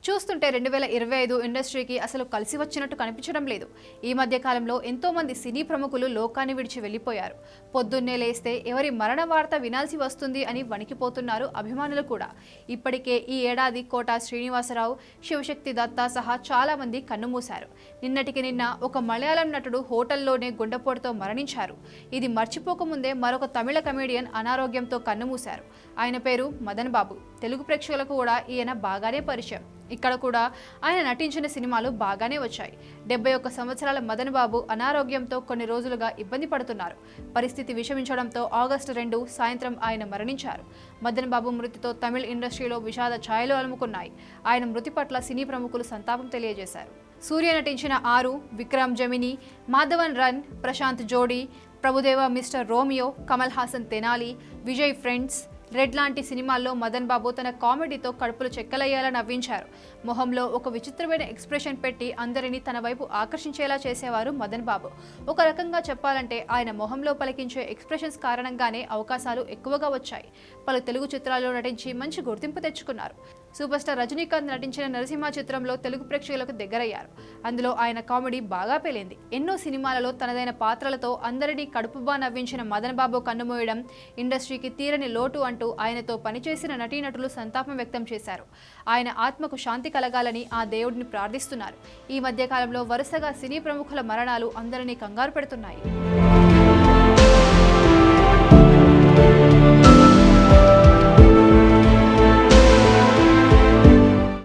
చూస్తుంటే 2025 ఇండస్ట్రీకి అసలు కలిసి వచ్చినట్టు కనిపించడం లేదు. ఈ మధ్య కాలంలో ఎంతో మంది సినీ ప్రముఖులు లోకాన్ని విడిచి వెళ్లిపోయారు. పొద్దున్నే లేస్తే ఎవరి మరణ వార్త వినాల్సి వస్తుంది అని వణికిపోతున్నారు అభిమానులు కూడా. ఇప్పటికే ఈ ఏడాది కోట శ్రీనివాసరావు, శివశక్తి దత్తా సహా చాలా మంది కన్నుమూశారు. నిన్నటికి నిన్న ఒక మలయాళం నటుడు హోటల్లోనే గుండెపోటుతో మరణించారు. ఇది మర్చిపోకముందే మరొక తమిళ కమెడియన్ అనారోగ్యంతో కన్నుమూశారు. ఆయన పేరు మదన్ బాబు. తెలుగు ప్రేక్షకులకు కూడా ఈయన బాగానే పరిచయం. ఇక్కడ కూడా ఆయన నటించిన సినిమాలు బాగానే వచ్చాయి. 71 సంవత్సరాల మదన్ బాబు అనారోగ్యంతో కొన్ని రోజులుగా ఇబ్బంది పడుతున్నారు. పరిస్థితి విషమించడంతో ఆగస్టు 2 సాయంత్రం ఆయన మరణించారు. మదన్ బాబు మృతితో తమిళ ఇండస్ట్రీలో విషాద ఛాయలు అలుముకున్నాయి. ఆయన మృతి పట్ల సినీ ప్రముఖులు సంతాపం తెలియజేశారు. సూర్య నటించిన 6, విక్రమ్ జమిని, మాధవన్ రన్, ప్రశాంత్ జోడీ, Prabhudeva mister Romeo, Kamal Haasan Tenali, Vijay friends, red లాంటి సినిమాల్లో మదన్ బాబు తన కామెడీతో కడుపులు చెక్కలయ్యేలా నవ్వించారు. మొహంలో ఒక విచిత్రమైన ఎక్స్ప్రెషన్ పెట్టి అందరినీ తన వైపు ఆకర్షించేలా చేసేవారు మదన్ బాబు. ఒక రకంగా చెప్పాలంటే ఆయన మొహంలో పలికించే ఎక్స్ప్రెషన్స్ కారణంగానే అవకాశాలు ఎక్కువగా వచ్చాయి. పలు తెలుగు చిత్రాల్లో నటించి మంచి గుర్తింపు తెచ్చుకున్నారు. సూపర్ స్టార్ రజనీకాంత్ నటించిన నరసింహ చిత్రంలో తెలుగు ప్రేక్షకులకు దగ్గరయ్యారు. అందులో ఆయన కామెడీ బాగా పేలింది. ఎన్నో సినిమాలలో తనదైన పాత్రలతో అందరినీ కడుపుబా నవ్వించిన మదన్ బాబు కన్నుమూయడం ఇండస్ట్రీకి తీరని లోటు అంటూ ఆయనతో పనిచేసిన నటీనటులు సంతాపం వ్యక్తం చేశారు. ఆయన ఆత్మకు శాంతి కలగాలని ఆ దేవుడిని ప్రార్థిస్తున్నారు. ఈ మధ్య కాలంలో వరుసగా సినీ ప్రముఖుల మరణాలు అందరినీ కంగారు పెడుతున్నాయి.